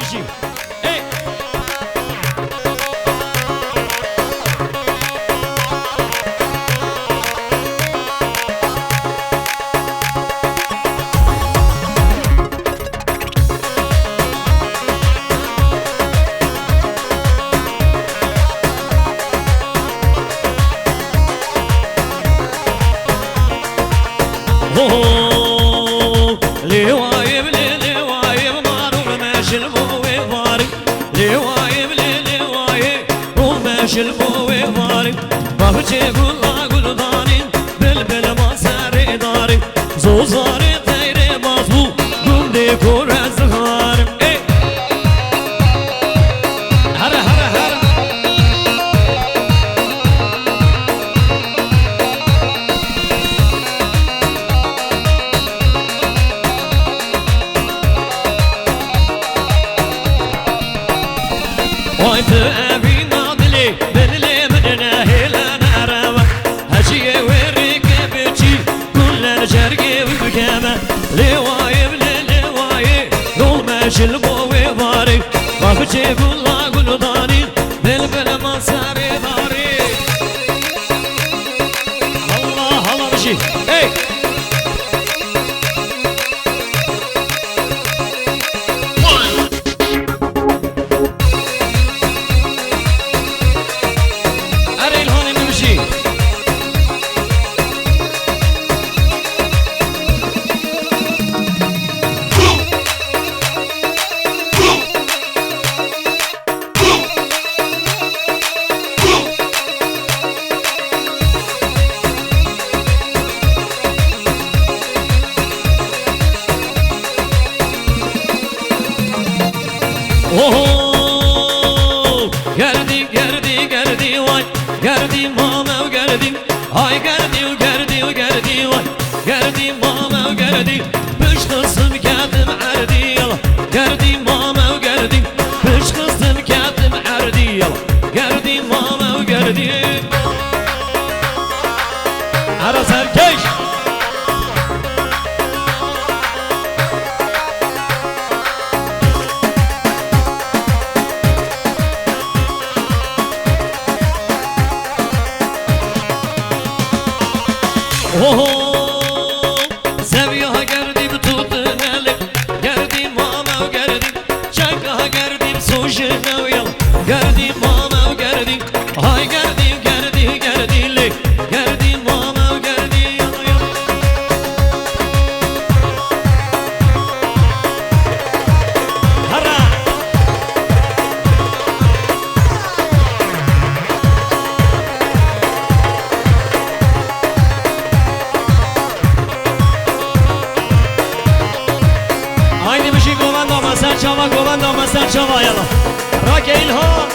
بشي اي لوايب لوايب مارو ماشي الموي باري لوايب لوايب وماشي الموي باري بابتي قول داني بلبل ما ساري داري زوزاري تيري مصبو قوم ديكور الزهار اي هرا هرا هرا وانت ابي ناضلي بللي من ناهل نارما هجي وريك بتي كل الجرقي وبكامه لوايب لوايب لو ماشي الموي باري ما بتي قول داني بلبل ما ساري داري الله الله بشي اي قردي واي قردي ماما وقردي هاي قردي وقردي واي قردي ماما وقردي مش خصم كاتم عردي يلا قردي ماما وقردي مش خصم كاتم عردي يلا قردي ماما وقردي عرس الكيش سويها قردي بتوت مالك قردي ماما وقردي شكها قردي بسوشنا ويلا قردي ماما وقردي هاي قردي لك قردي ماما وقردي يلا يلا هرا شما گوبند آمستن شما یلا راک ایلها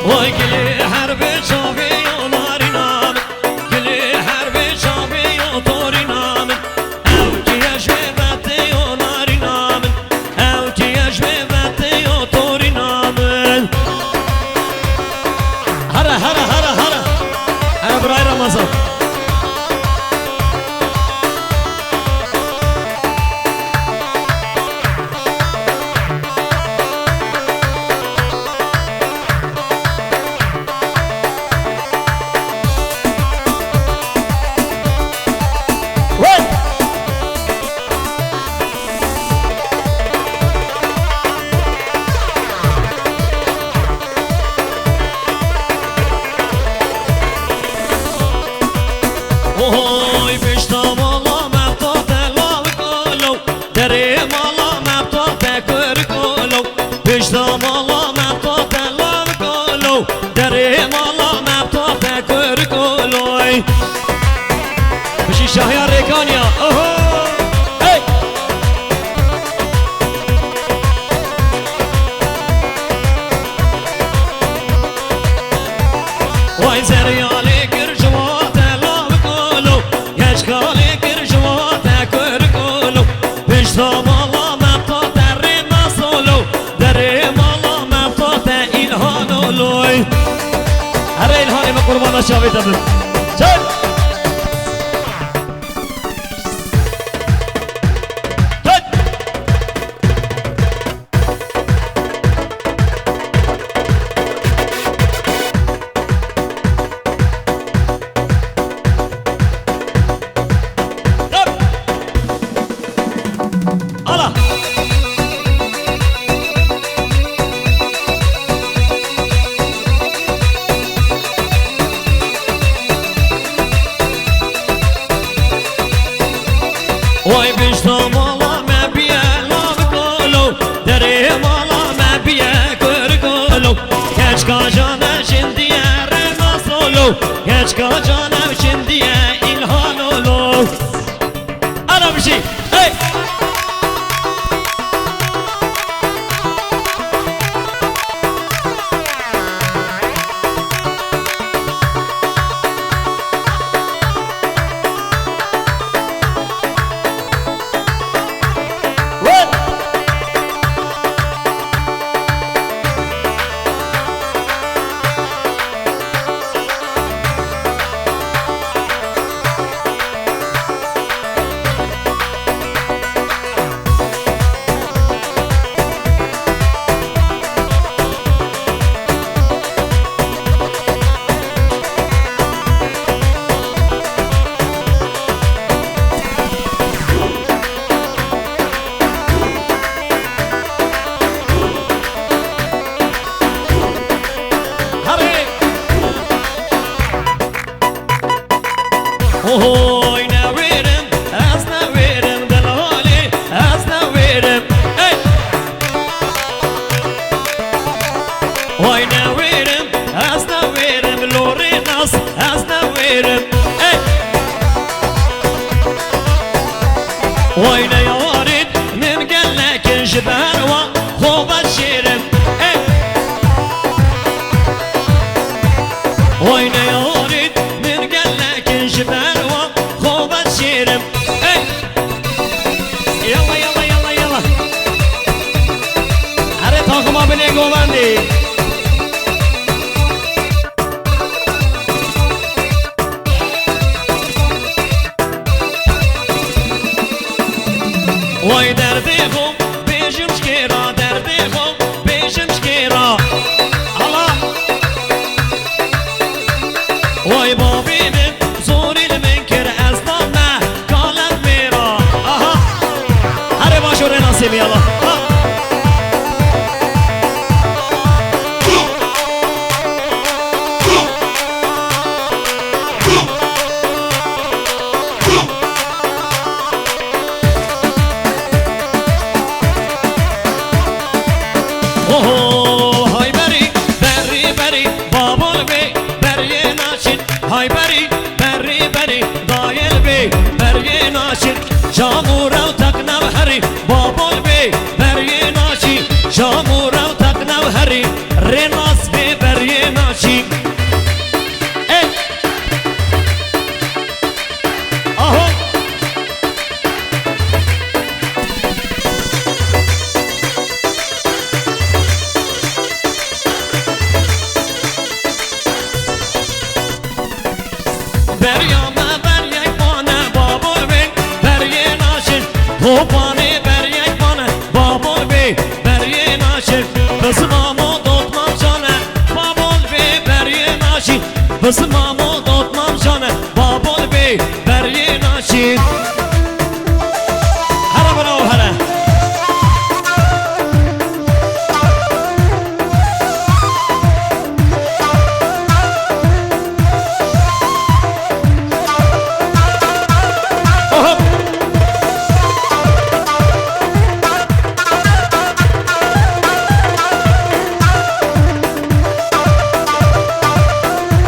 وكل حرب شافي وناري نام كل حرب شافي وطوري نام او كي شبابتي وناري نام او كي شبابتي وطوري نام هرا هرا هرا هرا انا براي رمضان قربان شافيت ابن جاي وای بیشتر مالا مبیه لابگولو دری مالا مبیه کرگولو کچ کاجانه شندیه رماسولو کچ کاجانه شندیه این حالولو انا بشی ای اوه نویرم از نویرم دلالی از نویرم ای وای نویرم از نویرم لوری ناس از نویرم ای وای نیارید من گلک جبر و خوب شیرم ای وای نیارید من گلک جبر شيرم اي يلا يلا يلا يلا عرفت هاكما بنيكو باندي واي درديهم بيجم شكيرا درديهم بيجم شكيرا الله واي بابي من زوري المنكر ناسيم يلا اوه هاي بري بري بري بابول بي بري ناشد هاي بري بري بري دايل بي بري ناشد جامورا وتقنا وهري بابول بي بري ناشي جامورا وتقنا وهري ريناس بي بري ناشي اي اهو برياما بريك بانا بابول بي بري ناشي هوباني بريك بانا بابول بي بري ناشي بس مامو دوتمام جانه بابول بي بري ناشي بس مامو دوتمام جانه بابول بي بري ناشي هلا برا وهلا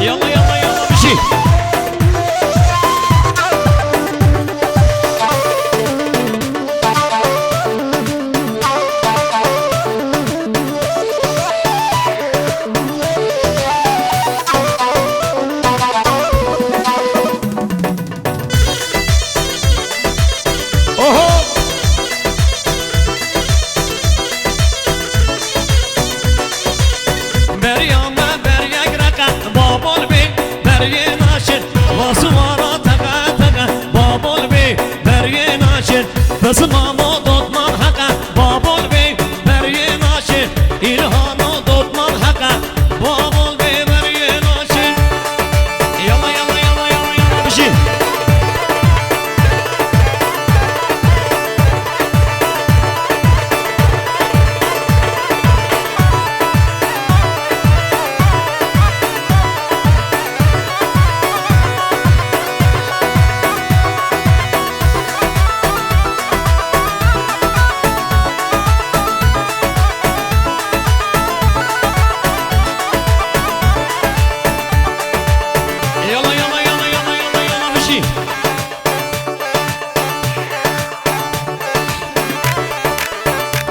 يلا يلا يلا بس مام